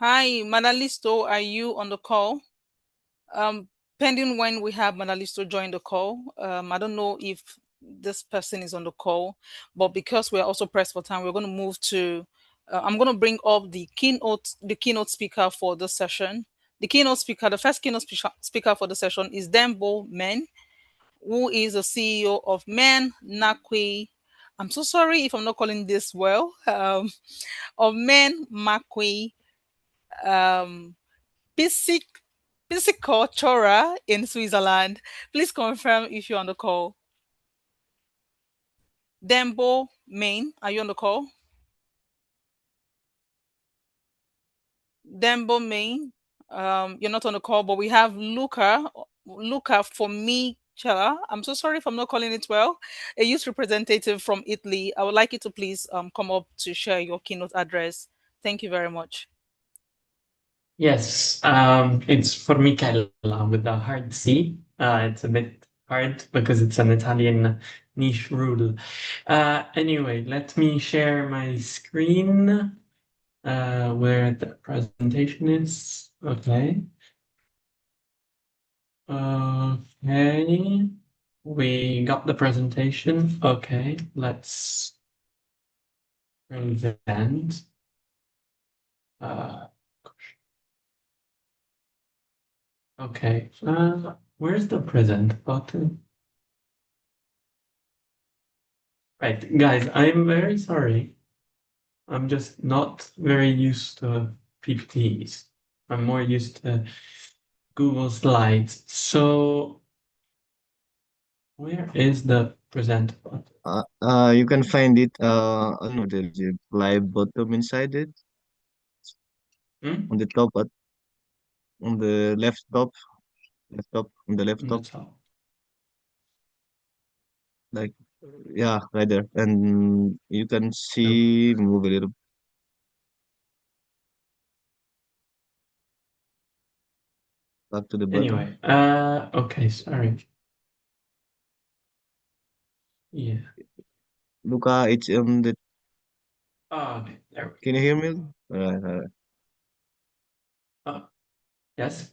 Hi, Manalisto, are you on the call? Pending when we have Manalisto join the call. I don't know if this person is on the call, but because we're also pressed for time, we're going to move to. I'm going to bring up the keynote speaker for this session. The first keynote speaker for the session is Dembo Men, who is the CEO of Nanque. I'm so sorry if I'm not calling this well. Of Makwe, um, Piscicultura in Switzerland. Please confirm if you're on the call. Dembo Main, are you on the call? Dembo Main, you're not on the call, but we have Luca for me. I'm so sorry if I'm not calling it well. A youth representative from Italy. I would like you to please come up to share your keynote address. Thank you very much. Yes, it's Formichella with a hard C. It's a bit hard because it's an Italian niche rule. Anyway, let me share my screen where the presentation is. Okay. Okay. We got the presentation. Okay, let's present. Okay. Where's the present button? Right, guys, I'm very sorry. I'm just not very used to PPTs. I'm more used to Google Slides. So where is the present button? You can find it ano, there's a live bottom inside it on the top on the left top on the left On the top, top. like yeah, right there, and you can No. see move a little back to the bottom. Anyway, okay, sorry. Yeah. Luca, it's on the. Oh, okay, there we Can you hear me? Alright, go. Yes.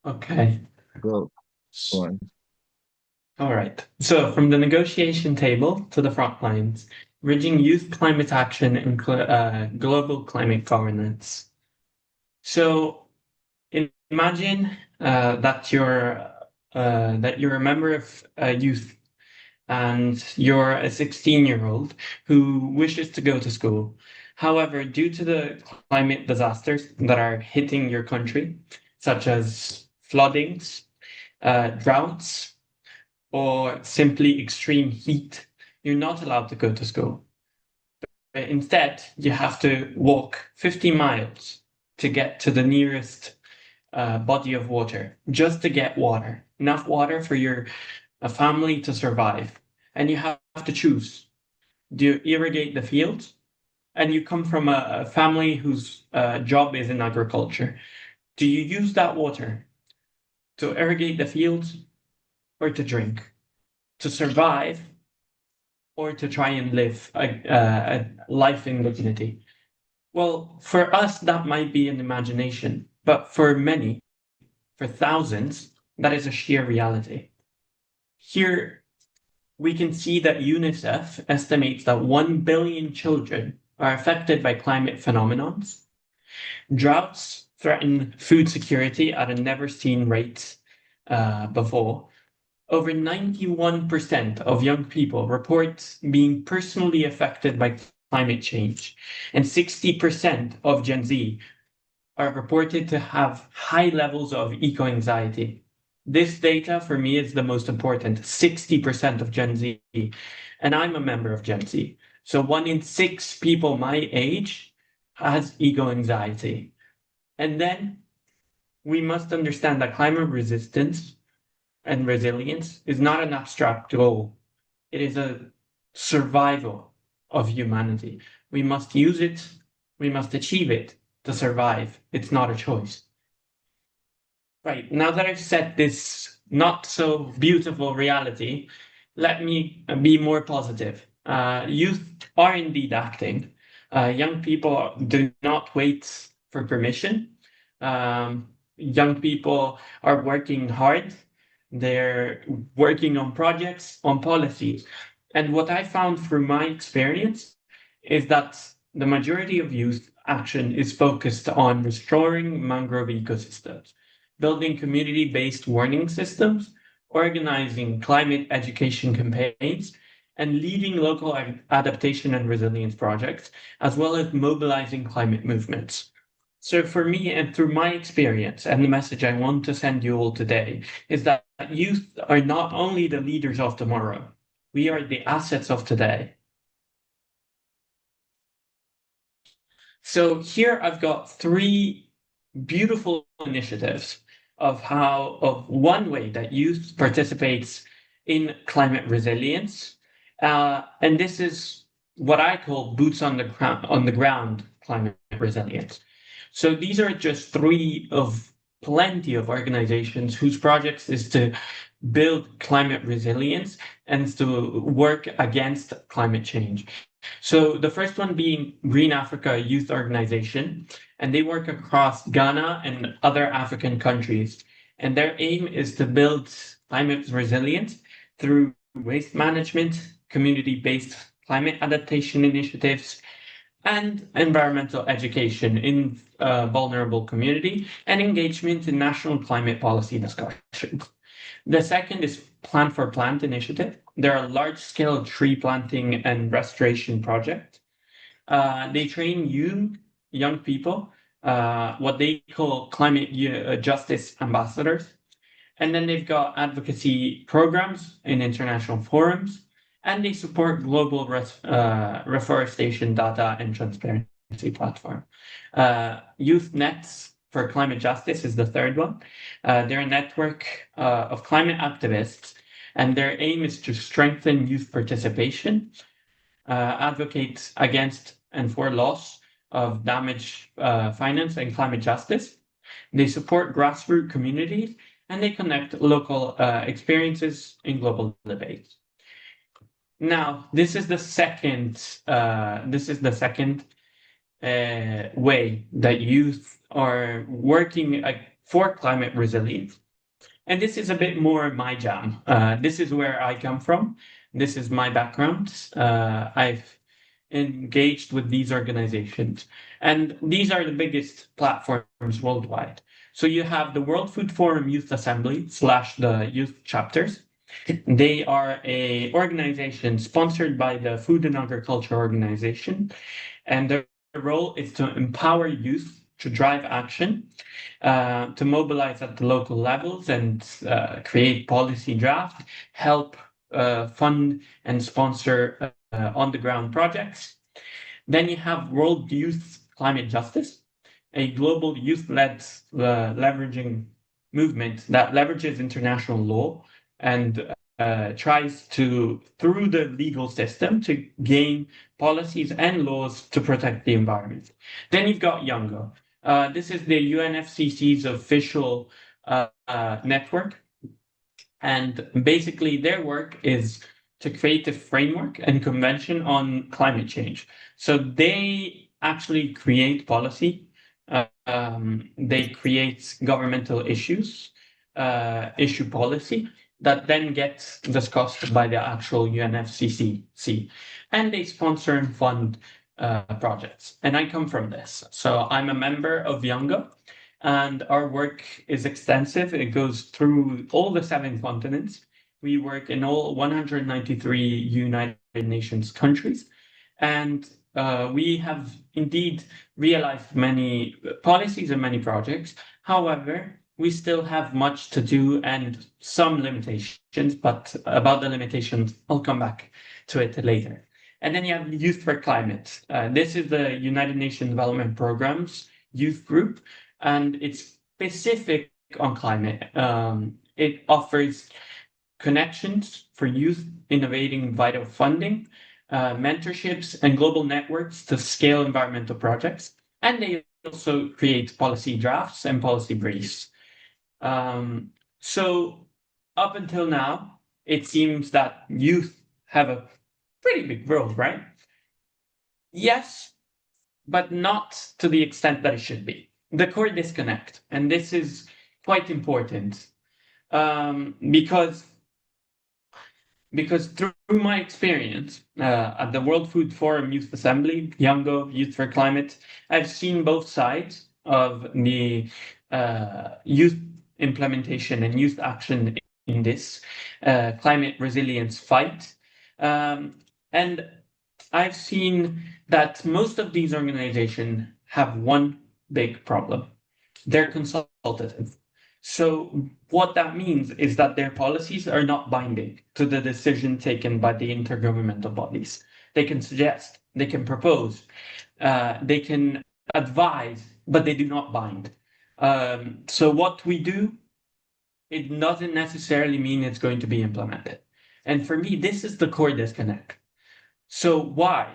Okay. go on. All right. So from the negotiation table to the front lines, bridging youth climate action and global climate governance. So imagine that you're a member of youth and you're a 16-year-old who wishes to go to school. However, due to the climate disasters that are hitting your country, such as floodings, droughts, or simply extreme heat, you're not allowed to go to school. But instead, you have to walk 50 miles to get to the nearest body of water, just to get water, enough water for your family to survive. And you have to choose. Do you irrigate the fields? And you come from a family whose job is in agriculture. Do you use that water to irrigate the fields or to drink? To survive or to try and live a life in dignity? Well, for us, that might be an imagination, but for many, for thousands, that is a sheer reality. Here, we can see that UNICEF estimates that 1 billion children are affected by climate phenomena. Droughts threaten food security at a never seen rate before. Over 91% of young people report being personally affected by climate change, and 60% of Gen Z are reported to have high levels of eco-anxiety. This data for me is the most important, 60% of Gen Z, and I'm a member of Gen Z. So 1 in 6 people my age has eco-anxiety. And then we must understand that climate resistance and resilience is not an abstract goal. It is a survival of humanity. We must use it, we must achieve it to survive. It's not a choice. Right, now that I've set this not so beautiful reality, let me be more positive. Youth are indeed acting. Young people do not wait for permission. Young people are working hard. They're working on projects, on policies. And what I found through my experience is that the majority of youth action is focused on restoring mangrove ecosystems, building community-based warning systems, organizing climate education campaigns, and leading local adaptation and resilience projects, as well as mobilizing climate movements. So for me and through my experience, and the message I want to send you all today is that youth are not only the leaders of tomorrow, we are the assets of today. So here I've got 3 beautiful initiatives of one way that youth participates in climate resilience. And this is what I call boots on the ground climate resilience. So these are just 3 of plenty of organizations whose projects is to build climate resilience and to work against climate change. So the first one being Green Africa Youth Organization, and they work across Ghana and other African countries. And their aim is to build climate resilience through waste management, community-based climate adaptation initiatives, and environmental education in vulnerable community and engagement in national climate policy discussions. The second is Plant for Plant initiative. They're a large-scale tree planting and restoration project. They train young people, what they call climate justice ambassadors. And then they've got advocacy programs in international forums, and they support global reforestation data and transparency platform. Youth Nets for Climate Justice is the third one. They're a network of climate activists, and their aim is to strengthen youth participation, advocate against and for loss of damage finance and climate justice. They support grassroots communities, and they connect local experiences in global debates. Now, this is the second way that youth are working for climate resilience. And this is a bit more my jam. This is where I come from. This is my background. I've engaged with these organizations, and these are the biggest platforms worldwide. So you have the World Food Forum Youth Assembly / the youth chapters. They are a organization sponsored by the Food and Agriculture Organization, and their role is to empower youth to drive action, to mobilize at the local levels and create policy draft, help fund and sponsor on-the-ground projects. Then you have World Youth Climate Justice, a global youth-led leveraging movement that leverages international law and tries to, through the legal system, to gain policies and laws to protect the environment. Then you've got Youngo. This is the UNFCCC's official network. And basically their work is to create a framework and convention on climate change. So they actually create policy. They create governmental issues, issue policy that then gets discussed by the actual UNFCCC. And they sponsor and fund projects. And I come from this. So I'm a member of Youngo, and our work is extensive. It goes through all the 7 continents. We work in all 193 United Nations countries. And we have indeed realized many policies and many projects. However, we still have much to do and some limitations, but about the limitations, I'll come back to it later. And then you have Youth for Climate. This is the United Nations Development Program's youth group, and it's specific on climate. It offers connections for youth innovating vital funding, mentorships, and global networks to scale environmental projects. And they also create policy drafts and policy briefs. So up until now, it seems that youth have a pretty big role, right? Yes, but not to the extent that it should be. The core disconnect, and this is quite important, because through my experience at the World Food Forum Youth Assembly, Youngo, Youth for Climate, I've seen both sides of the youth implementation and youth action in this climate resilience fight. And I've seen that most of these organizations have one big problem. They're consultative. So what that means is that their policies are not binding to the decision taken by the intergovernmental bodies. They can suggest, they can propose, they can advise, but they do not bind. So what we do, it doesn't necessarily mean it's going to be implemented. And for me, this is the core disconnect. So why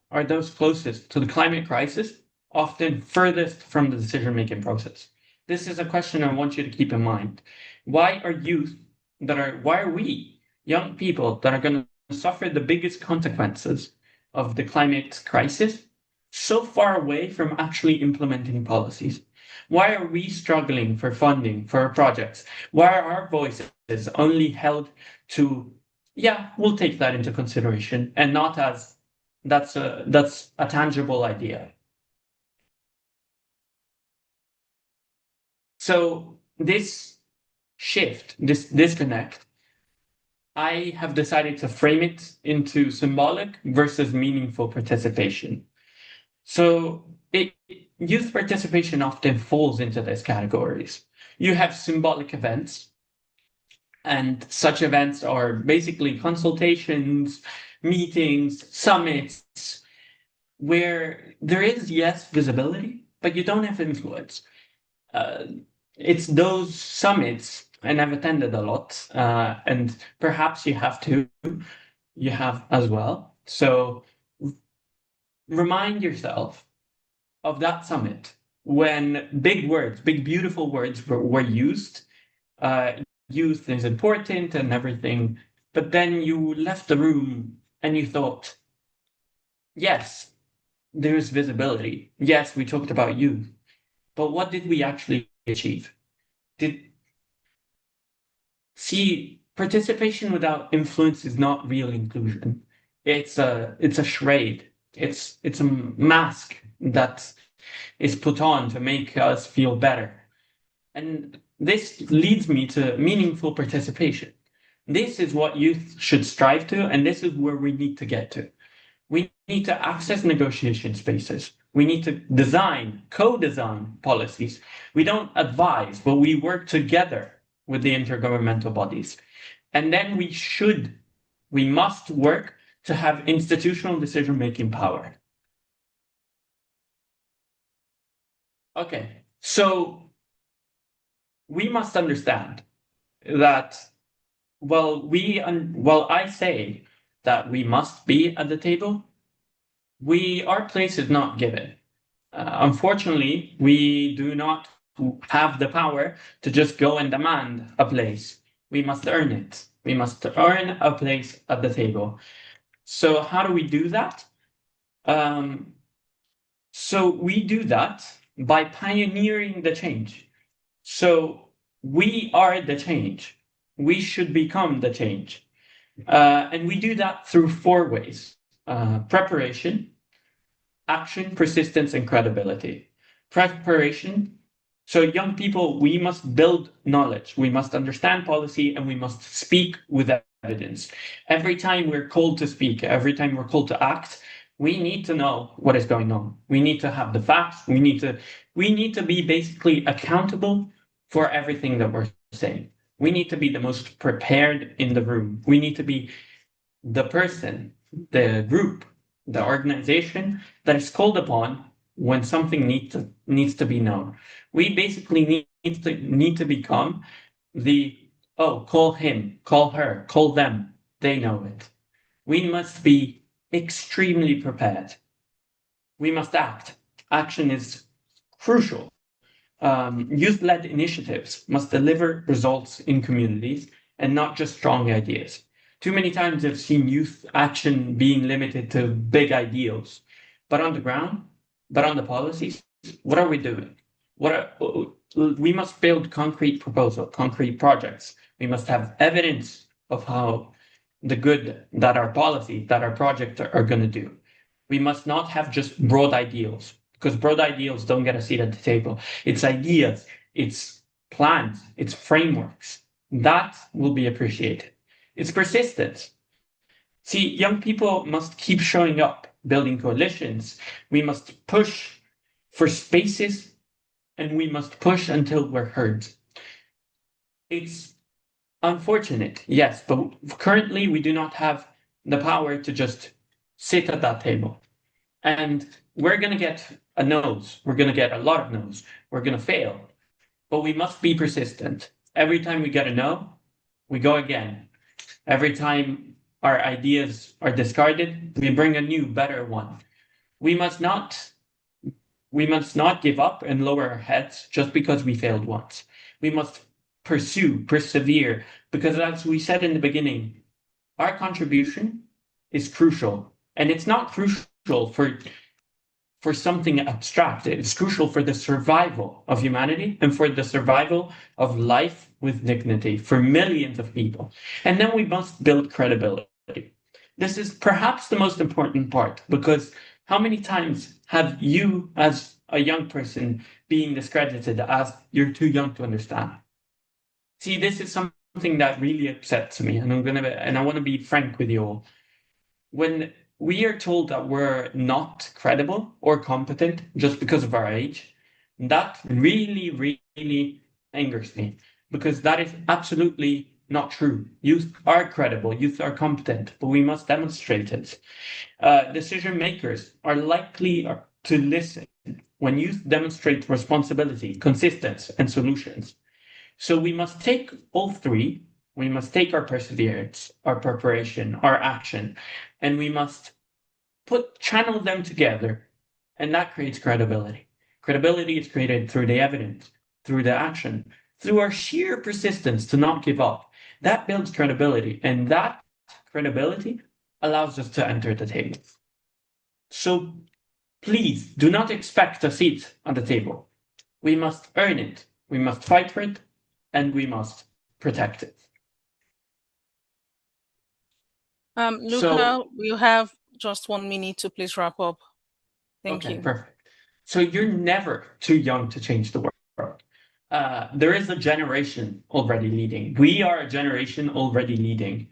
are those closest to the climate crisis often furthest from the decision-making process? This is a question I want you to keep in mind. Why are we, young people, that are going to suffer the biggest consequences of the climate crisis so far away from actually implementing policies? Why are we struggling for funding for our projects? Why are our voices only held to, yeah, we'll take that into consideration, and not as that's a tangible idea? So this shift, this disconnect, I have decided to frame it into symbolic versus meaningful participation. So youth participation often falls into these categories. You have symbolic events, and such events are basically consultations, meetings, summits, where there is, yes, visibility, but you don't have influence. It's those summits, and I've attended a lot, and perhaps you have as well. So remind yourself of that summit when big words, big beautiful words were used. Youth is important and everything, but then you left the room and you thought, yes, there's visibility. Yes, we talked about youth, but what did we actually achieve? Participation without influence is not real inclusion. It's a charade. It's a mask that is put on to make us feel better. And this leads me to meaningful participation. This is what youth should strive to, and this is where we need to get to. We need to access negotiation spaces. We need to co-design policies. We don't advise, but we work together with the intergovernmental bodies. And then we must work to have institutional decision-making power. Okay, so we must understand that while I say that we must be at the table, our place is not given. Unfortunately, we do not have the power to just go and demand a place. We must earn it. We must earn a place at the table. So how do we do that? So we do that by pioneering the change. So we are the change. We should become the change. And we do that through 4 ways: preparation, action, persistence, and credibility. Preparation. So young people, we must build knowledge. We must understand policy, and we must speak with evidence. Every time we're called to speak, every time we're called to act, we need to know what is going on. We need to have the facts. We need to be basically accountable for everything that we're saying. We need to be the most prepared in the room. We need to be the person, the group, the organization that is called upon when something needs to be known. We basically need to become call him, call her, call them. They know it. We must be extremely prepared. We must act. Action is crucial. Youth-led initiatives must deliver results in communities and not just strong ideas. Too many times I've seen youth action being limited to big ideals, but on the ground, But on the policies, what are we doing? We must build concrete proposal, concrete projects. We must have evidence of how the good that our policy, that our projects are going to do. We must not have just broad ideals, because broad ideals don't get a seat at the table. It's ideas, it's plans, it's frameworks. That will be appreciated. It's persistence. See, young people must keep showing up, building coalitions. We must push for spaces, and we must push until we're heard. It's unfortunate, yes, but currently we do not have the power to just sit at that table. And we're going to get a no's. We're going to get a lot of no's. We're going to fail. But we must be persistent. Every time we get a no, we go again. Every time our ideas are discarded, we bring a new, better one. We must not give up and lower our heads just because we failed once. We must pursue, persevere, because as we said in the beginning, our contribution is crucial. And it's not crucial for something abstract. It's crucial for the survival of humanity and for the survival of life with dignity for millions of people. And then we must build credibility. This is perhaps the most important part, because how many times have you, as a young person, being discredited as you're too young to understand? See, this is something that really upsets me, and I want to be frank with you all. When we are told that we're not credible or competent just because of our age, that really, really angers me, because that is absolutely not true. Youth are credible, youth are competent, but we must demonstrate it. Decision makers are likely to listen when youth demonstrate responsibility, consistency, and solutions. So we must take all three. We must take our perseverance, our preparation, our action, and we must channel them together, and that creates credibility. Credibility is created through the evidence, through the action, through our sheer persistence to not give up. That builds credibility, and that credibility allows us to enter the table. So please do not expect a seat on the table. We must earn it, we must fight for it, and we must protect it. Luca, you have just 1 minute to please wrap up. Thank you. Perfect. So you're never too young to change the world. There is a generation already leading. We are a generation already leading.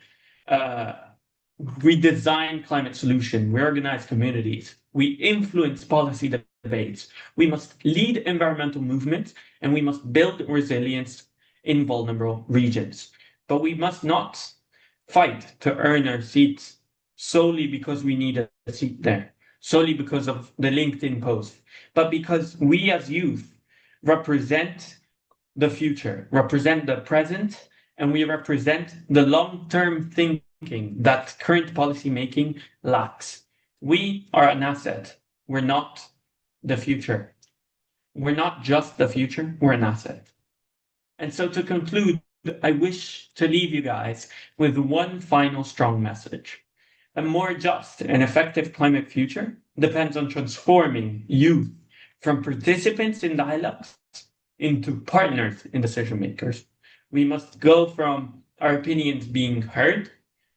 We design climate solutions. We organize communities. We influence policy debates. We must lead environmental movements, and we must build resilience in vulnerable regions. But we must not fight to earn our seats solely because we need a seat there, solely because of the LinkedIn post, but because we as youth represent the future, represent the present, and we represent the long-term thinking that current policy making lacks. We are an asset. We're not the future. We're not just the future, we're an asset. And so to conclude, I wish to leave you guys with one final strong message. A more just and effective climate future depends on transforming youth from participants in dialogues into partners in decision makers. We must go from our opinions being heard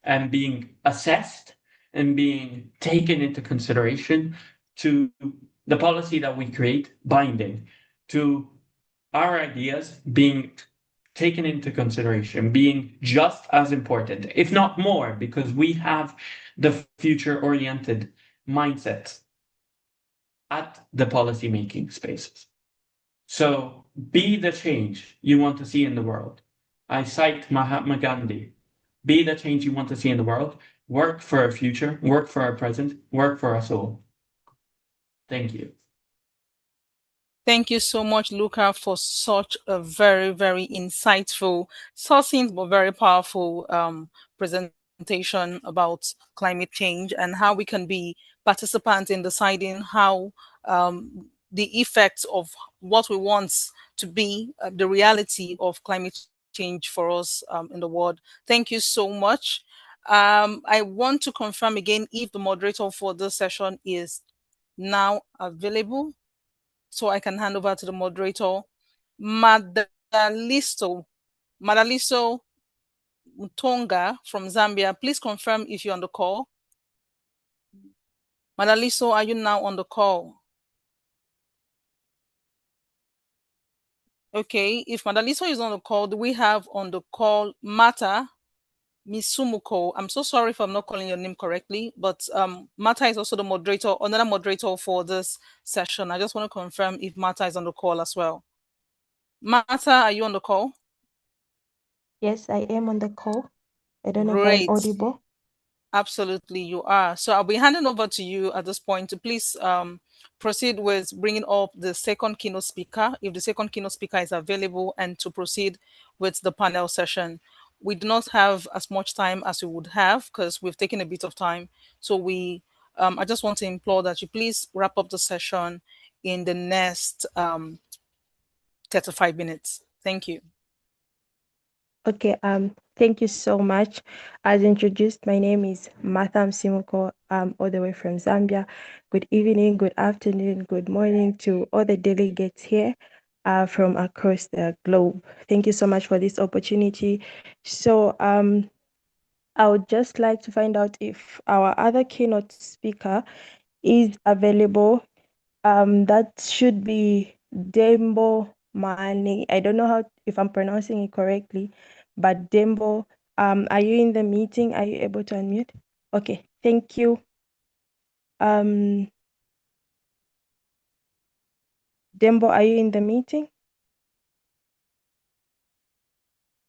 and being assessed and being taken into consideration to the policy that we create binding, to our ideas being taken into consideration, being just as important, if not more, because we have the future-oriented mindset at the policy-making spaces. So be the change you want to see in the world. I cite Mahatma Gandhi. Be the change you want to see in the world. Work for our future, work for our present, work for us all. Thank you. Thank you so much, Luca, for such a very, very insightful, succinct, but very powerful presentation about climate change and how we can be participants in deciding how the effects of what we want to be the reality of climate change for us in the world. Thank you so much. I want to confirm again if the moderator for this session is now available? So I can hand over to the moderator. Madaliso Mutonga from Zambia, please confirm if you're on the call. Madaliso, are you now on the call? Okay, if Madaliso is on the call, do we have on the call Mata Misumuko? I'm so sorry if I'm not calling your name correctly, but Mata is also the moderator, another moderator for this session. I just want to confirm if Mata is on the call as well. Mata, are you on the call? Yes, I am on the call. I don't know if I'm Great. audible. Absolutely, you are. So I'll be handing over to you at this point to please proceed with bringing up the second keynote speaker, if the second keynote speaker is available, and to proceed with the panel session. We do not have as much time as we would have because we've taken a bit of time. So I just want to implore that you please wrap up the session in the next 35 minutes. Thank you. Okay, thank you so much. As introduced, my name is Martha Msimuko. I'm all the way from Zambia. Good evening, good afternoon, good morning to all the delegates here from across the globe. Thank you so much for this opportunity. So I would just like to find out if our other keynote speaker is available. That should be Dembo Mané. I don't know if I'm pronouncing it correctly, but Dembo, are you in the meeting? Are you able to unmute? Okay, thank you. Dembo, are you in the meeting?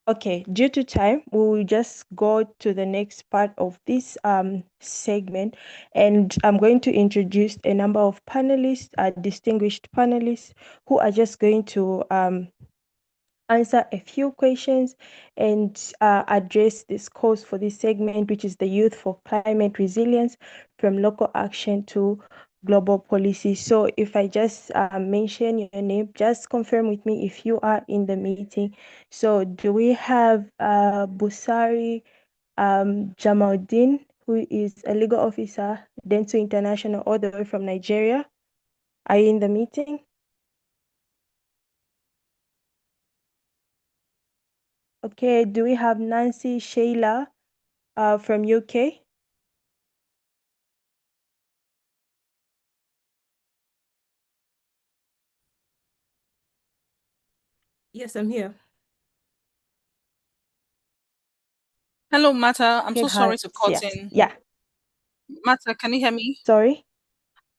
Okay, due to time, we will just go to the next part of this segment, and I'm going to introduce a number of panelists, distinguished panelists, who are just going to answer a few questions and address this cause for this segment, which is the Youth for Climate Resilience from Local Action to Global Policy. So if I just mention your name, just confirm with me if you are in the meeting. So do we have Busari Jamaldin, who is a legal officer, Dentsu International, all the way from Nigeria? Are you in the meeting? Okay, do we have Nancy Shayla from UK? Yes, I'm here. Hello, Mata. I'm Okay, so sorry to cut yes. in. Yeah. Mata, can you hear me? Sorry?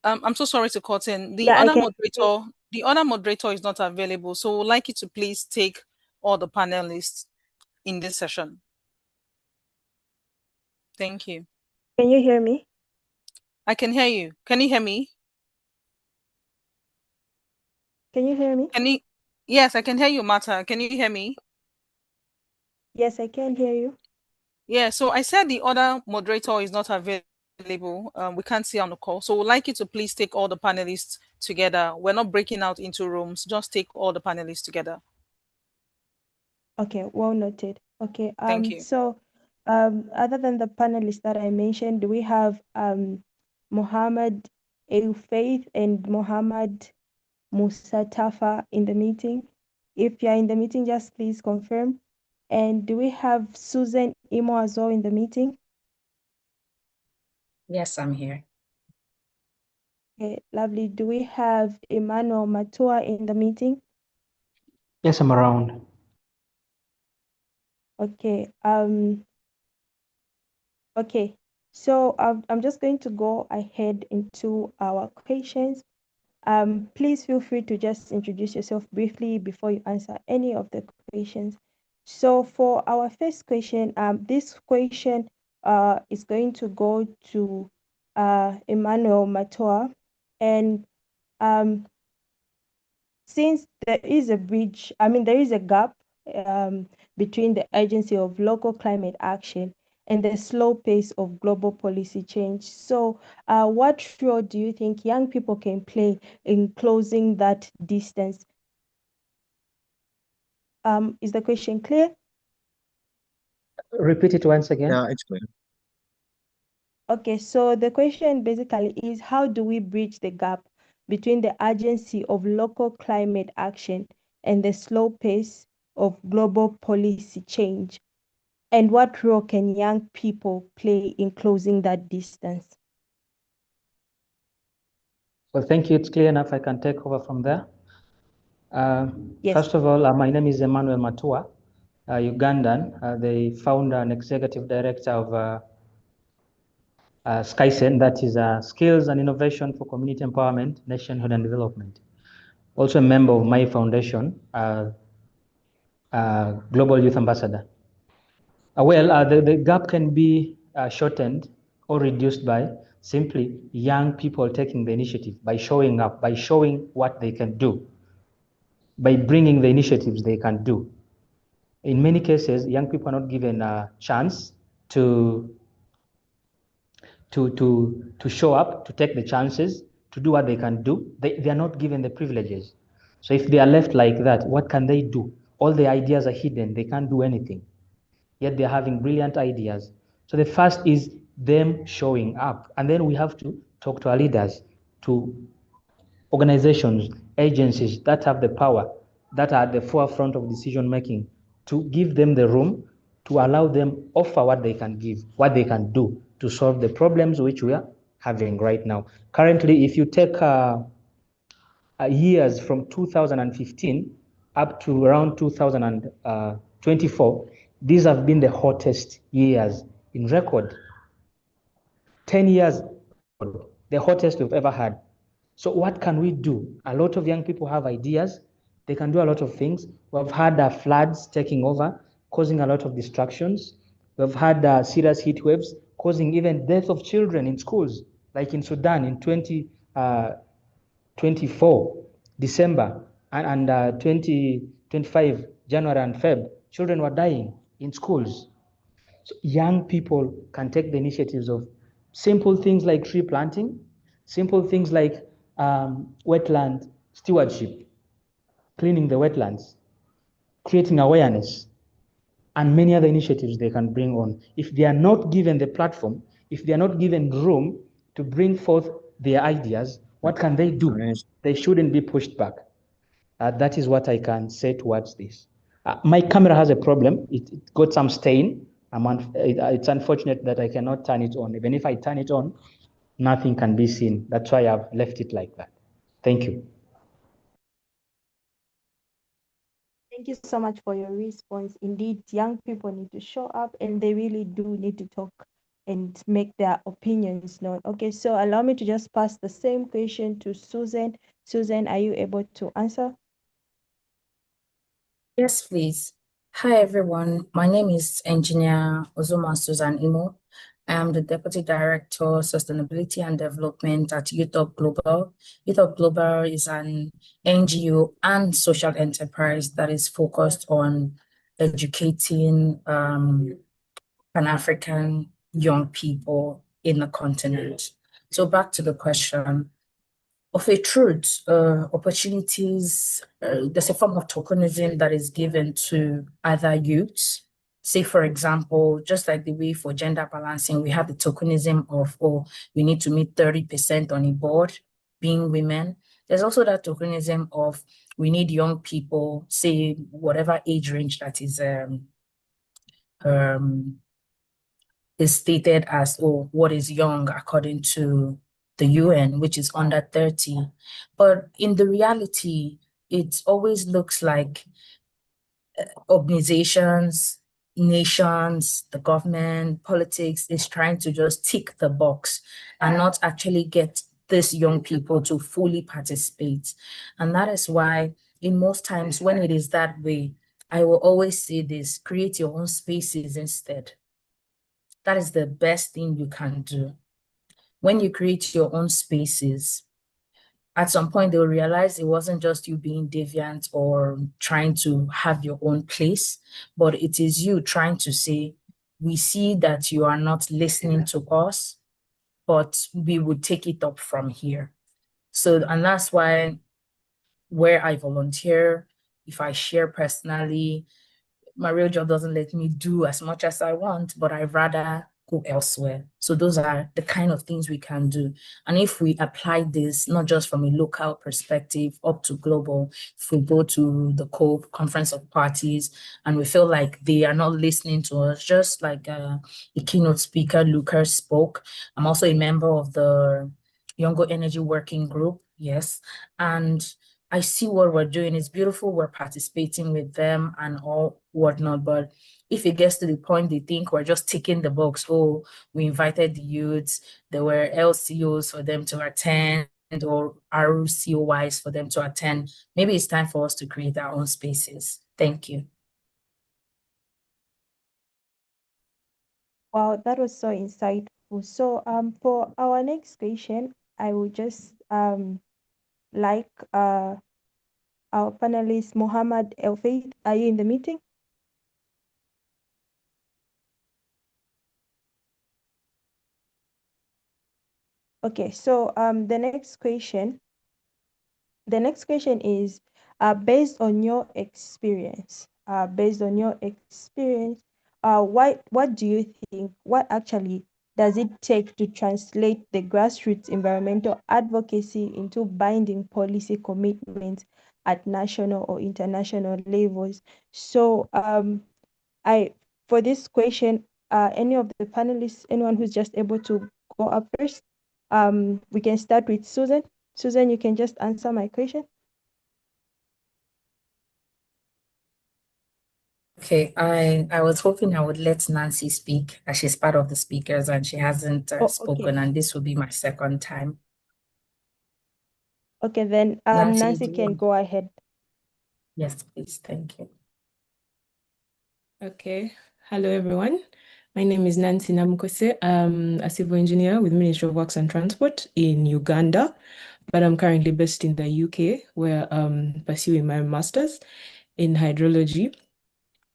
I'm so sorry to cut in. The Yeah, I other can. moderator is not available, so we'd like you to please take all the panelists in this session. Thank you. Can you hear me? I can hear you. Can you hear me? Can you hear me? Yes, I can hear you, Mata. Can you hear me? Yes, I can hear you. Yeah, so I said the other moderator is not available. We can't see on the call. So we'd like you to please take all the panelists together. We're not breaking out into rooms. Just take all the panelists together. Okay, well noted. Okay, Thank you. so other than the panelists that I mentioned, do we have Mohammed Faith and Mohammed Musa Tafa in the meeting? If you're in the meeting, just please confirm. And do we have Susan Imo as well in the meeting? Yes, I'm here. Okay, lovely. Do we have Emmanuel Matua in the meeting? Yes, I'm around. Okay. Okay. So I'm just going to go ahead into our questions. Please feel free to just introduce yourself briefly before you answer any of the questions. So for our first question, this question is going to go to Emmanuel Matua, and since there is a gap between the urgency of local climate action and the slow pace of global policy change. So what role do you think young people can play in closing that distance? Is the question clear? Repeat it once again. Yeah, it's clear. Okay, so the question basically is, how do we bridge the gap between the urgency of local climate action and the slow pace of global policy change? And what role can young people play in closing that distance? Well, thank you. It's clear enough. I can take over from there. Yes. First of all, my name is Emmanuel Matua, Ugandan, the founder and executive director of SKICEND, that is Skills and Innovation for Community Empowerment, Nationhood and Development. Also a member of my foundation, Global Youth Ambassador. The gap can be shortened or reduced by simply young people taking the initiative, by showing up, by showing what they can do, by bringing the initiatives they can do. In many cases, young people are not given a chance to show up, to take the chances, to do what they can do. They are not given the privileges. So if they are left like that, what can they do? All the ideas are hidden. They can't do anything. Yet they're having brilliant ideas. So the first is them showing up. And then we have to talk to our leaders, to organizations, agencies that have the power, that are at the forefront of decision making, to give them the room, to allow them offer what they can give, what they can do to solve the problems which we are having right now. Currently, if you take years from 2015 up to around 2024, these have been the hottest years in record. 10 years, the hottest we've ever had. So what can we do? A lot of young people have ideas. They can do a lot of things. We've had floods taking over, causing a lot of distractions. We've had serious heat waves, causing even death of children in schools, like in Sudan in 2024, December, and 2025, January and Feb. Children were dying in schools. So young people can take the initiatives of simple things like tree planting, simple things like wetland stewardship, cleaning the wetlands, creating awareness, and many other initiatives they can bring on. If they are not given the platform, if they are not given room to bring forth their ideas, what can they do? Nice. They shouldn't be pushed back. That is what I can say towards this. My camera has a problem. It got some stain. It's unfortunate that I cannot turn it on. Even if I turn it on, nothing can be seen. That's why I've left it like that. Thank you. Thank you so much for your response. Indeed, young people need to show up, and they really do need to talk and make their opinions known. Okay, so allow me to just pass the same question to Susan. Susan, are you able to answer? Yes, please. Hi, everyone. My name is Engineer Ozoma Susan Imo. I am the Deputy Director, Sustainability and Development at YouthUp Global. YouthUp Global is an NGO and social enterprise that is focused on educating Pan-African young people in the continent. So back to the question. Of a truth, opportunities, there's a form of tokenism that is given to other youths. Say, for example, just like the way for gender balancing, we have the tokenism of, oh, we need to meet 30% on a board, being women. There's also that tokenism of, we need young people, say, whatever age range that is stated as, oh, what is young according to the UN, which is under 30. But in the reality, it always looks like organizations, nations, the government, politics is trying to just tick the box and not actually get these young people to fully participate. And that is why in most times when it is that way, I will always say this, create your own spaces instead. That is the best thing you can do. When you create your own spaces, at some point they'll realize it wasn't just you being deviant or trying to have your own place, but it is you trying to say, we see that you are not listening to us, but we would take it up from here. So, and that's why where I volunteer, if I share personally, my real job doesn't let me do as much as I want, but I rather go elsewhere. So those are the kind of things we can do. And if we apply this, not just from a local perspective up to global, if we go to the COPE, Conference of Parties, and we feel like they are not listening to us, just like the keynote speaker, Lucas, spoke. I'm also a member of the Younger Energy Working Group, yes. And I see what we're doing. It's beautiful. We're participating with them and all whatnot. But if it gets to the point they think we're just ticking the box, oh, we invited the youths, there were LCOs for them to attend or RCOYs for them to attend, maybe it's time for us to create our own spaces. Thank you. Wow, that was so insightful. So for our next question, I would just like our panelist Mohammed El Faith. Are you in the meeting? Okay, so the next question is based on your experience. What do you think? What actually does it take to translate the grassroots environmental advocacy into binding policy commitments at national or international levels? So for this question, any of the panelists, anyone who's just able to go up first, we can start with Susan. Susan, you can just answer my question. Okay, I was hoping I would let Nancy speak as she's part of the speakers and she hasn't spoken, and this will be my second time. Okay, then Nancy can go ahead. Yes, please. Thank you. Okay. Hello, everyone. My name is Nancy Namukose. I'm a civil engineer with Ministry of Works and Transport in Uganda, but I'm currently based in the UK, where I'm pursuing my master's in hydrology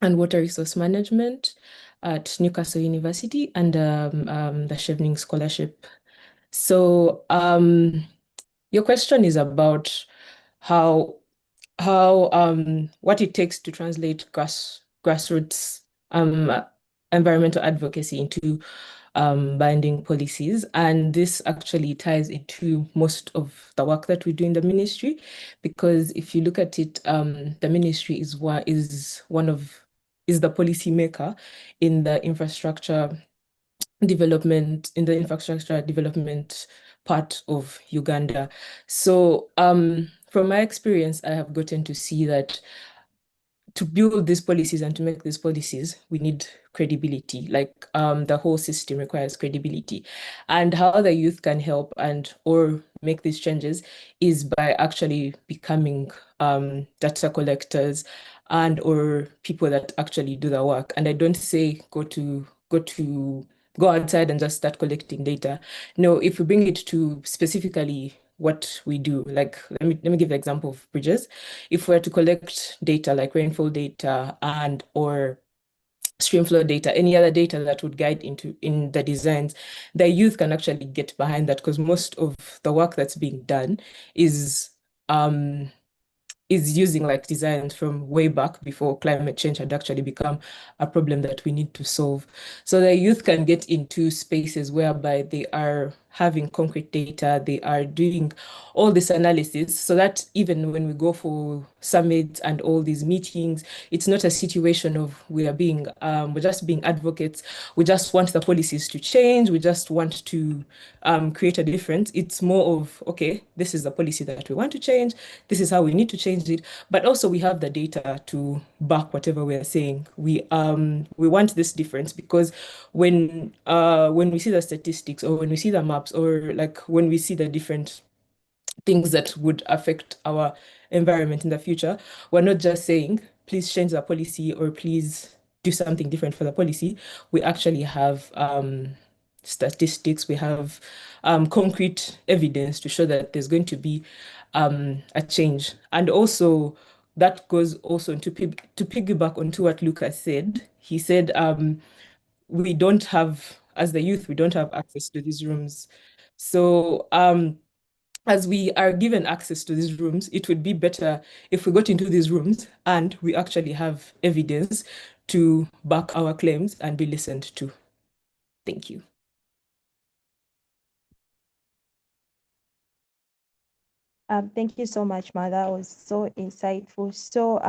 and water resource management at Newcastle University under the Chevening Scholarship. So your question is about what it takes to translate grassroots environmental advocacy into binding policies. And this actually ties into most of the work that we do in the ministry, because if you look at it, the ministry is the policy maker in the infrastructure development part of Uganda. So from my experience, I have gotten to see that to build these policies and to make these policies, we need credibility. Like the whole system requires credibility. And how the youth can help or make these changes is by actually becoming data collectors or people that actually do the work. And I don't say go outside and just start collecting data. No, if we bring it to specifically what we do, like let me give the example of bridges. If we're to collect data like rainfall data or streamflow data, any other data that would guide in the designs, the youth can actually get behind that, because most of the work that's being done is using like designs from way back before climate change had actually become a problem that we need to solve. So the youth can get into spaces whereby they are having concrete data, they are doing all this analysis, so that even when we go for summits and all these meetings, it's not a situation of we're just being advocates. We just want the policies to change. We just want to create a difference. It's more of, okay, this is the policy that we want to change. This is how we need to change it. But also we have the data to back whatever we are saying. We want this difference, because when we see the statistics or when we see the maps or like when we see the different things that would affect our environment in the future, we're not just saying, please change the policy or please do something different for the policy. We actually have statistics, we have concrete evidence to show that there's going to be a change. And also that goes also to piggyback onto what Lucas said. He said, we don't have, as the youth, we don't have access to these rooms. So as we are given access to these rooms, it would be better if we got into these rooms and we actually have evidence to back our claims and be listened to. Thank you. Thank you so much, Ma. That was so insightful. So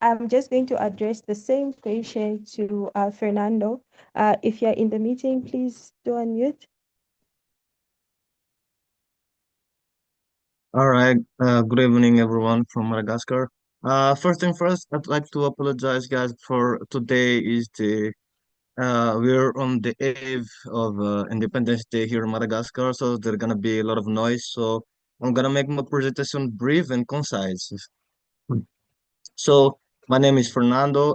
I'm just going to address the same question to Fernando. If you're in the meeting, please do unmute. All right. Good evening, everyone from Madagascar. First thing first, I'd like to apologize, guys, for today is the we're on the eve of Independence Day here in Madagascar, so there's gonna be a lot of noise. So I'm gonna make my presentation brief and concise. So my name is Fernando.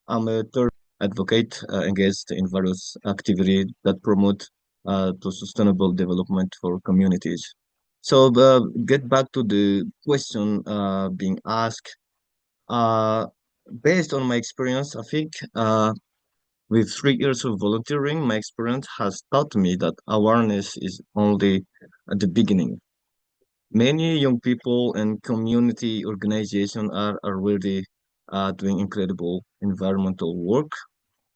I'm a third advocate engaged in various activities that promote to sustainable development for communities. So get back to the question being asked. Uh, Based on my experience, I think with 3 years of volunteering, my experience has taught me that awareness is only at the beginning. Many young people and community organizations are already doing incredible environmental work,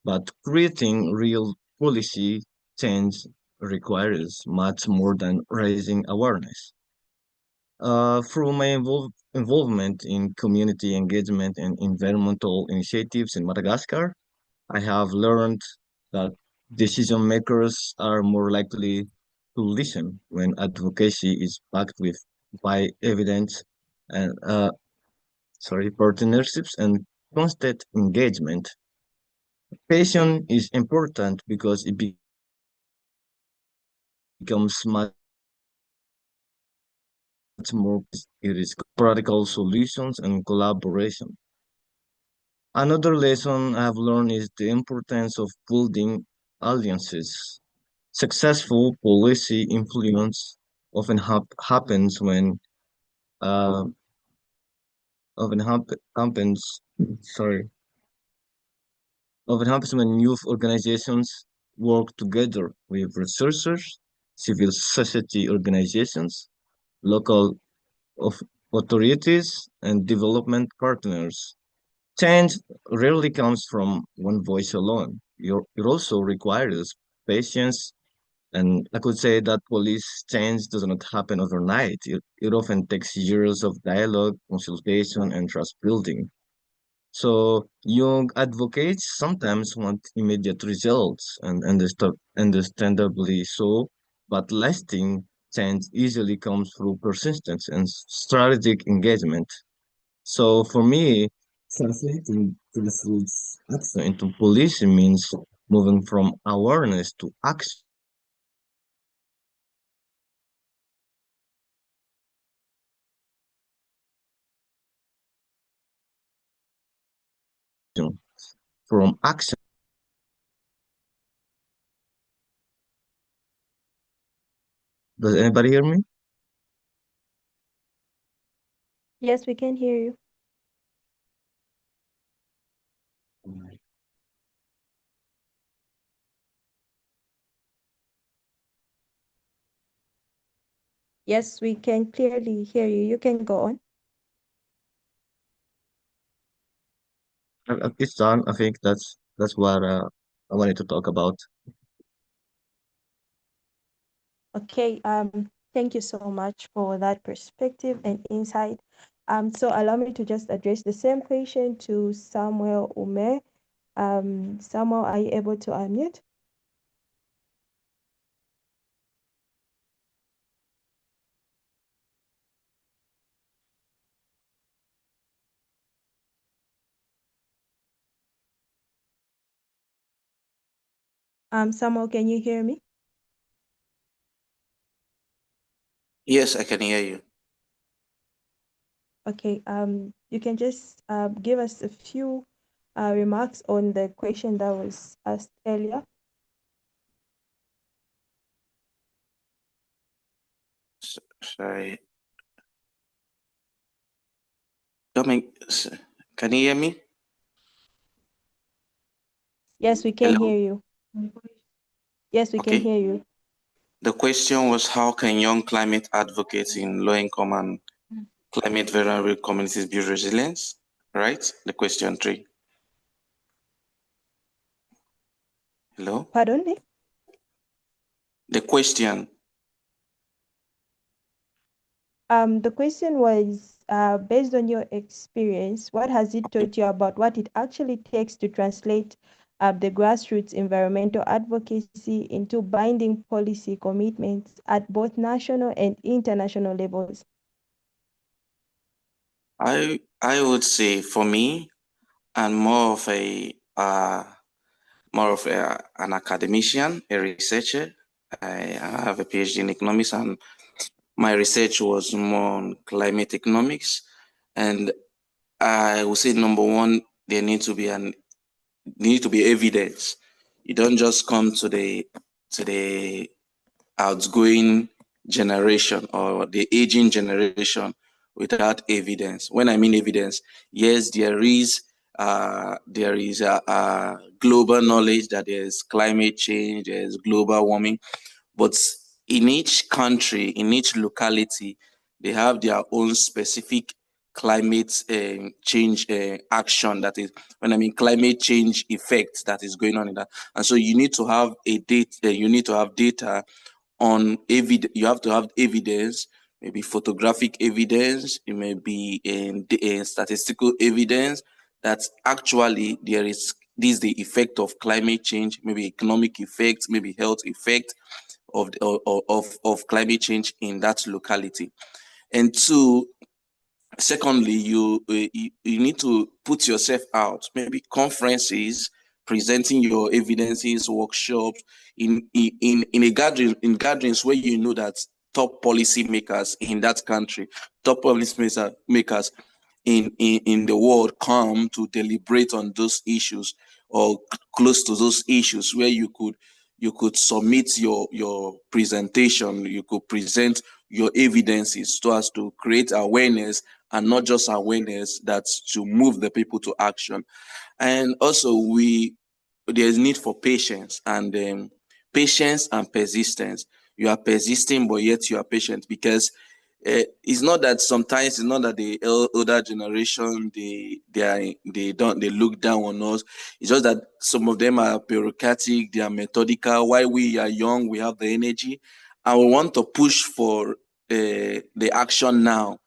but creating real policy change requires much more than raising awareness. Through my involvement in community engagement and environmental initiatives in Madagascar, I have learned that decision makers are more likely to listen when advocacy is backed with by evidence and partnerships and constant engagement. Patience is important because it becomes much more it is practical solutions and collaboration. Another lesson I've learned is the importance of building alliances. Successful policy influence often happens when uh, happens sorry often happens when youth organizations work together with researchers, civil society organizations, local of authorities, and development partners. Change rarely comes from one voice alone. It also requires patience, and I could say that police change does not happen overnight. It often takes years of dialogue, consultation, and trust building. So young advocates sometimes want immediate results, and understandably so, but lasting change easily comes through persistence and strategic engagement. So for me, translating grassroots action into policing means moving from awareness to action, from action. Does anybody hear me? Yes, we can hear you. Yes, we can clearly hear you. You can go on. At this time, I think that's what I wanted to talk about. Okay, thank you so much for that perspective and insight. So allow me to just address the same question to Samuel Ume. Samuel, are you able to unmute? Samuel, can you hear me? Yes, I can hear you. Okay, you can just give us a few remarks on the question that was asked earlier. Sorry. Can you hear me? Yes, we can Hello? hear you. Yes, we can Okay. hear you. The question was, how can young climate advocates in low-income and climate vulnerable communities build resilience? Right? The question 3. Hello? Pardon me? The question. The question was, based on your experience, what has it taught you about what it actually takes to translate the grassroots environmental advocacy into binding policy commitments at both national and international levels? I would say for me, I'm more of an academician, a researcher. I have a PhD in economics, and my research was more on climate economics. And I would say, number one, there need to be evidence. You don't just come to the outgoing generation or the aging generation without evidence. When I mean evidence, yes, there is a global knowledge that there's climate change, there's global warming, but in each country, in each locality, they have their own specific climate change action. That is, when I mean climate change effects that is going on in that. And so you need to have data on you have to have evidence, maybe photographic evidence, it may be in statistical evidence that actually this is the effect of climate change, maybe economic effect, maybe health effect of climate change in that locality. And two, secondly, you need to put yourself out, maybe conferences, presenting your evidences, workshops in gatherings where you know that top policy makers in that country, top policy makers in the world come to deliberate on those issues or close to those issues, where you could submit your presentation, you could present your evidences so as to create awareness, and not just awareness, that's to move the people to action. And also there's need for patience and persistence. You are persisting, but yet you are patient, because it's not that the older generation they look down on us. It's just that some of them are bureaucratic, they are methodical. While we are young, we have the energy, and we want to push for the action now.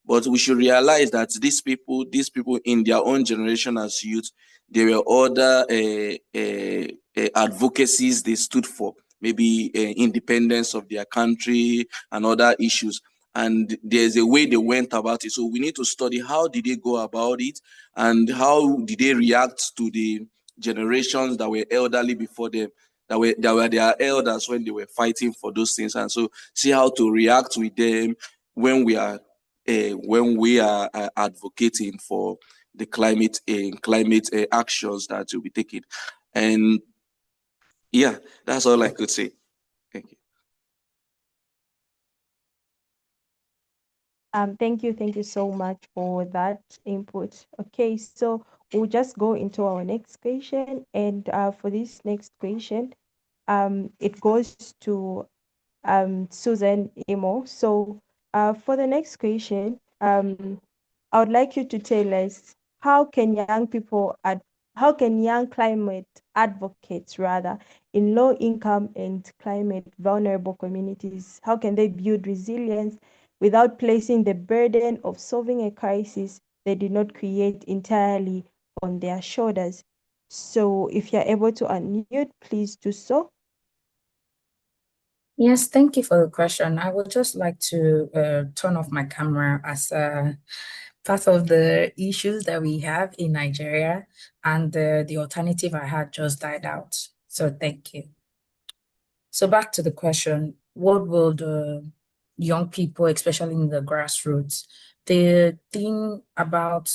But we should realize that these people in their own generation as youth, there were other advocacies they stood for, maybe independence of their country and other issues. And there's a way they went about it. So we need to study how did they go about it, and how did they react to the generations that were elderly before them, that were their elders when they were fighting for those things. And so see how to react with them when we are advocating for the climate actions that will be taken. And yeah, that's all I could say. Thank you. Thank you so much for that input. Okay, so we'll just go into our next question, and for this next question, it goes to Susan Imo. So for the next question, I would like you to tell us, how can young climate advocates rather in low income and climate vulnerable communities, how can they build resilience without placing the burden of solving a crisis they did not create entirely on their shoulders? So if you're able to unmute, please do so. Yes, thank you for the question. I would just like to turn off my camera as part of the issues that we have in Nigeria, and the alternative I had just died out. So thank you. So back to the question, what will the young people, especially in the grassroots, the thing about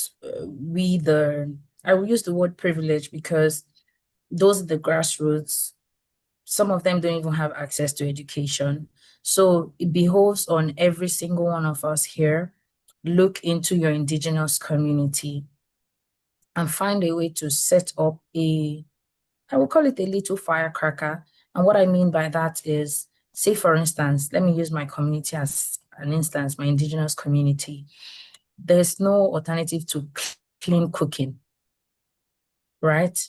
I will use the word privilege, because those are the grassroots. Some of them don't even have access to education. So it behoves on every single one of us here, look into your indigenous community and find a way to set up I will call it a little firecracker. And what I mean by that is Say, for instance, let me use my community as an instance, my indigenous community. There's no alternative to clean cooking, right?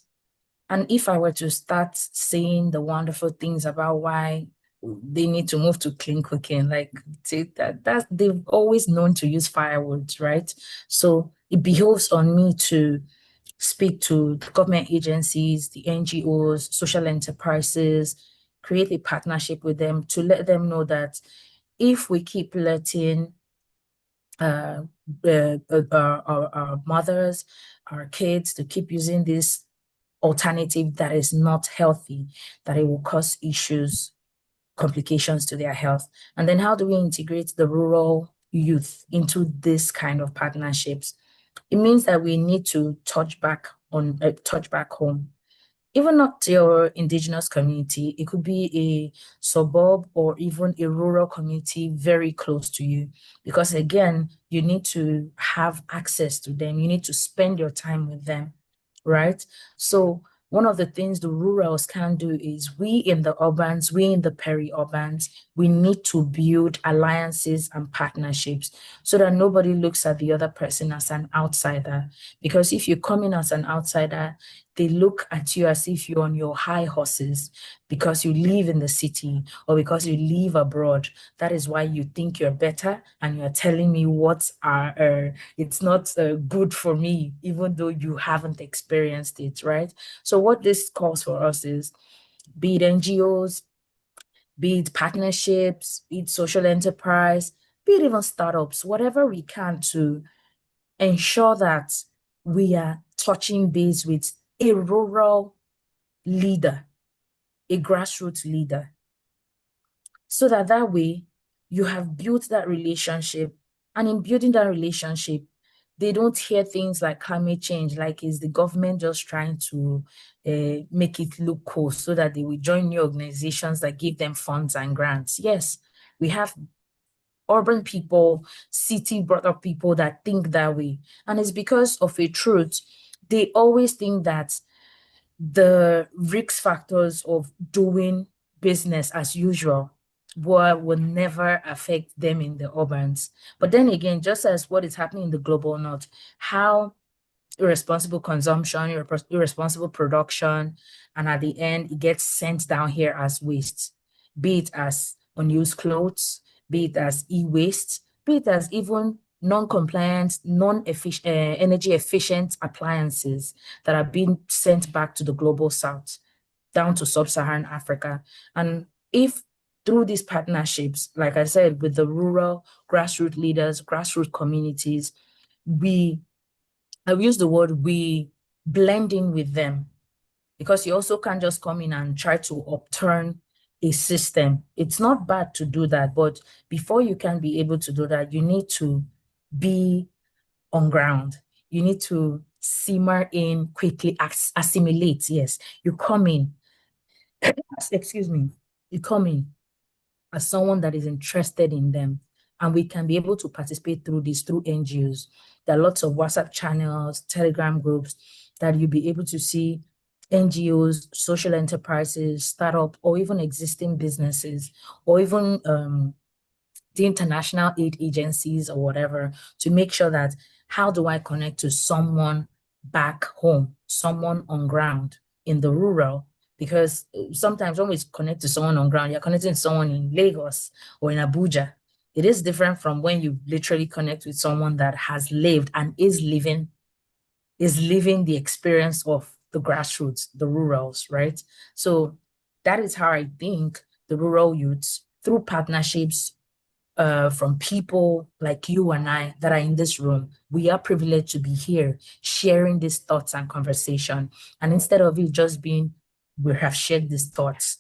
And if I were to start saying the wonderful things about why they need to move to clean cooking, like that's they've always known to use firewood, right? So it behoves on me to speak to government agencies, the NGOs, social enterprises, create a partnership with them to let them know that if we keep letting our mothers, our kids to keep using this alternative that is not healthy, that it will cause issues, complications to their health. And then how do we integrate the rural youth into this kind of partnerships? It means that we need to touch back home. Even not your indigenous community, it could be a suburb or even a rural community very close to you. Because again, you need to have access to them. You need to spend your time with them, right? So one of the things the rurals can do is we in the urbans, we in the peri-urbans, we need to build alliances and partnerships so that nobody looks at the other person as an outsider. Because if you come in as an outsider, they look at you as if you're on your high horses because you live in the city or because you live abroad. That is why you think you're better and you're telling me what it's not good for me, even though you haven't experienced it, right? So what this calls for us is, be it NGOs, be it partnerships, be it social enterprise, be it even startups, whatever we can to ensure that we are touching base with a rural leader, a grassroots leader, so that way you have built that relationship. And in building that relationship, they don't hear things like climate change, like is the government just trying to make it look cool so that they will join new organizations that give them funds and grants. Yes, we have urban people, city brought up people that think that way. And it's because of a truth. They always think that the risk factors of doing business as usual will never affect them in the urbans. But then again, just as what is happening in the global north, how irresponsible consumption, irresponsible production, and at the end, it gets sent down here as waste, be it as unused clothes, be it as e-waste, be it as even non-compliant, energy efficient appliances that are being sent back to the global south, down to sub-Saharan Africa. And if through these partnerships, like I said, with the rural grassroots leaders, grassroots communities, I've used the word we blend in with them, because you also can't just come in and try to upturn a system. It's not bad to do that, but before you can be able to do that, you need to be on ground. You need to simmer in quickly, assimilate. Yes, you come in, excuse me, you come in as someone that is interested in them. And we can be able to participate through this, through NGOs. There are lots of WhatsApp channels, Telegram groups that you'll be able to see NGOs, social enterprises, startup, or even existing businesses, or even the international aid agencies or whatever, to make sure that how do I connect to someone back home, someone on ground in the rural? Because sometimes when we connect to someone on ground, you're connecting to someone in Lagos or in Abuja. It is different from when you literally connect with someone that has lived and is living the experience of the grassroots, the rurals, right? So that is how I think the rural youths, through partnerships from people like you and I that are in this room, we are privileged to be here sharing these thoughts and conversation. And instead of it just being, we have shared these thoughts,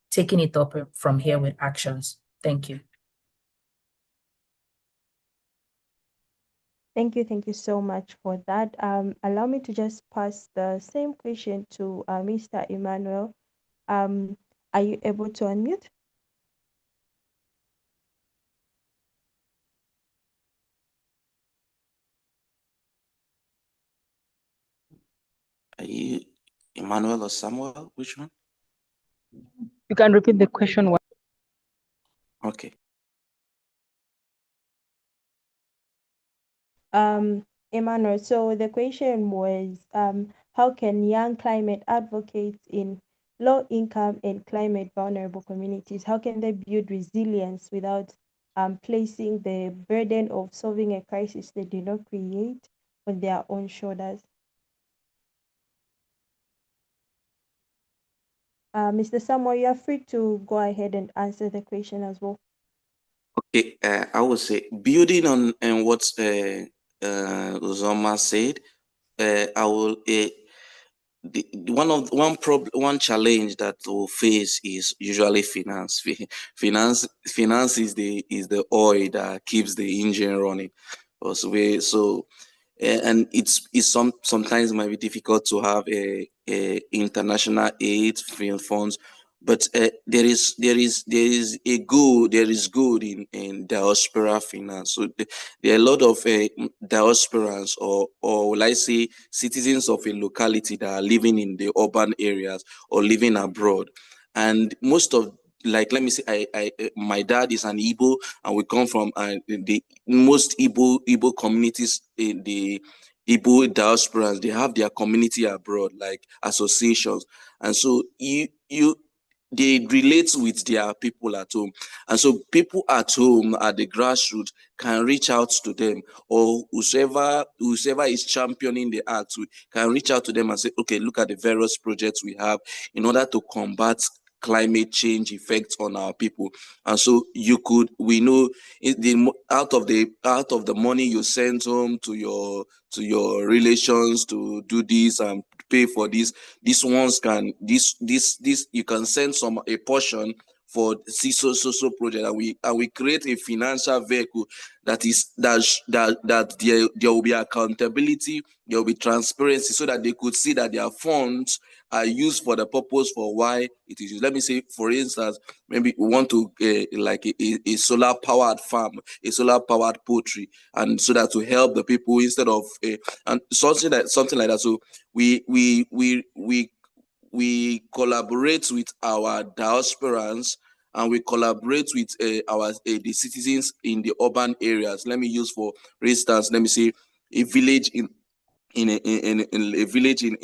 taking it up from here with actions. Thank you. Thank you so much for that. Allow me to just pass the same question to Mr. Emmanuel. Are you able to unmute? Are you Emmanuel or Samuel? Which one? You can repeat the question. Emmanuel, so the question was, how can young climate advocates in low-income and climate vulnerable communities, how can they build resilience without placing the burden of solving a crisis they did not create on their own shoulders? Mr. Samuel, you are free to go ahead and answer the question as well. Okay, I would say building on what Uzoma said, I will one challenge that we'll face is usually finance. Finance is the oil that keeps the engine running. So and it's sometimes might be difficult to have a international aid funds, but there is good in diaspora finance. So there are a lot of diasporans, or will I say citizens of a locality that are living in the urban areas or living abroad, and most of, like, let me say, my dad is an Igbo, and we come from the most Igbo communities in the Igbo diasporas. They have their community abroad, like associations, and so they relate with their people at home, and so people at home at the grassroots can reach out to them, or whoever is championing the act can reach out to them and say, okay, look at the various projects we have in order to combat climate change effects on our people. And so we know out of the money you send home to your relations to do this and pay for this, these ones can this you can send a portion for so project, and we create a financial vehicle that there will be accountability, there will be transparency, so that they could see that their funds are used for the purpose for why it is used. Let me say, for instance, maybe we want to like a solar powered farm, a solar powered poultry, and so that to help the people instead of and something like that. So we collaborate with our diasporans, and we collaborate with the citizens in the urban areas. Let me use, for instance, let me say a village in a village in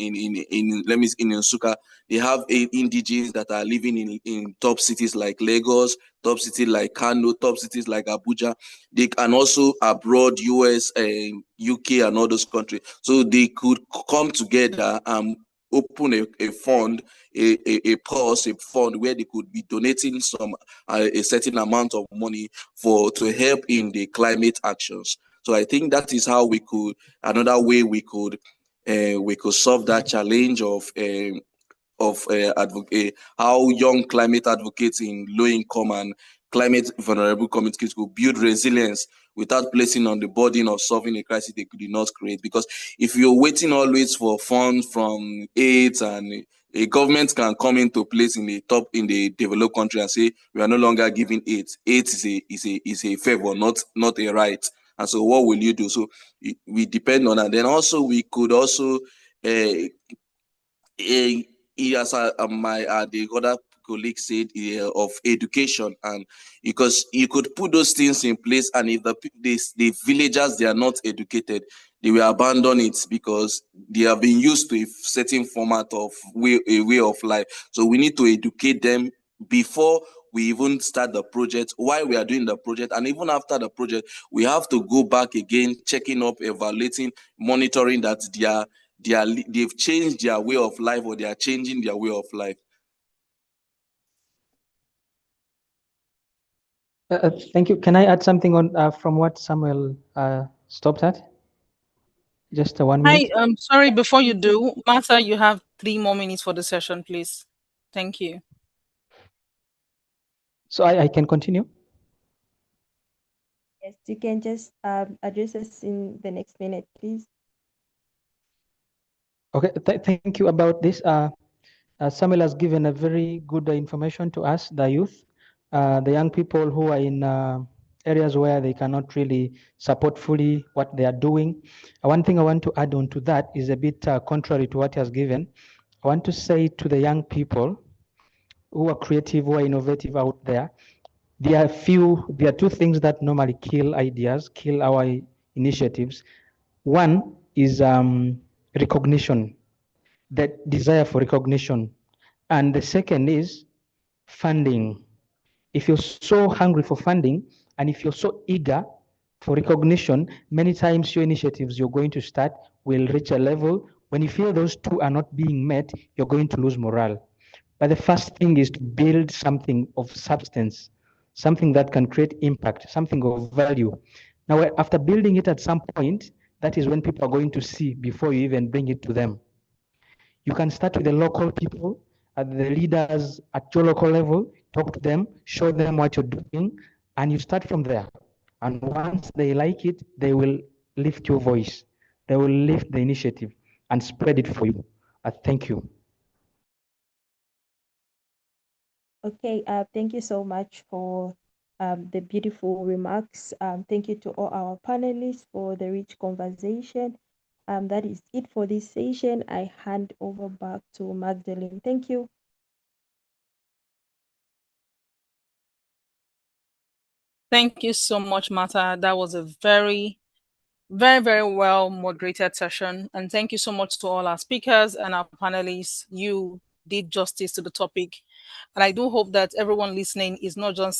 let me in Nsukka. They have indigenes that are living in top cities like Lagos, top cities like Kano, top cities like Abuja. They can also abroad, US and UK and all those countries. So they could come together and open a fund, a fund where they could be donating a certain amount of money to help in the climate actions. So I think that is how another way we could solve that challenge of how young climate advocates in low income and climate vulnerable communities could build resilience without placing on the burden of solving a crisis they could not create. Because if you're waiting always for funds from aids, and a government can come into place in the developed country and say, we are no longer giving aid. Aid is a favor, not a right. And so what will you do? So we depend on that. Then also we could also as the other colleague said, of education, and because you could put those things in place, and if the villagers, they are not educated, they will abandon it because they have been used to a certain format of a way of life. So we need to educate them before we even start the project, while we are doing the project, and even after the project. We have to go back again, checking up, evaluating, monitoring that they've changed their way of life, or they are changing their way of life. Thank you. Can I add something on from what Samuel stopped at? Just 1 minute. Hi, sorry, before you do, Martha, you have 3 more minutes for the session, please. Thank you. So I can continue? Yes, you can just address us in the next minute, please. Okay, thank you about this. Samuel has given a very good information to us, the youth, the young people who are in areas where they cannot really support fully what they are doing. One thing I want to add on to that is a bit contrary to what he has given. I want to say to the young people who are creative, who are innovative out there, there are 2 things that normally kill ideas, kill our initiatives. One is recognition, that desire for recognition. And the second is funding. If you're so hungry for funding and if you're so eager for recognition, many times your initiatives you're going to start will reach a level when you feel those two are not being met, you're going to lose morale. But the first thing is to build something of substance, something that can create impact, something of value. Now, after building it at some point, that is when people are going to see before you even bring it to them. You can start with the local people, the leaders at your local level, talk to them, show them what you're doing, and you start from there. And once they like it, they will lift your voice. They will lift the initiative and spread it for you. Thank you. Okay, thank you so much for the beautiful remarks. Thank you to all our panelists for the rich conversation. That is it for this session. I hand over back to Magdalene. Thank you. Thank you so much, Martha. That was a very, very, very well moderated session. And thank you so much to all our speakers and our panelists. You did justice to the topic. And I do hope that everyone listening is not just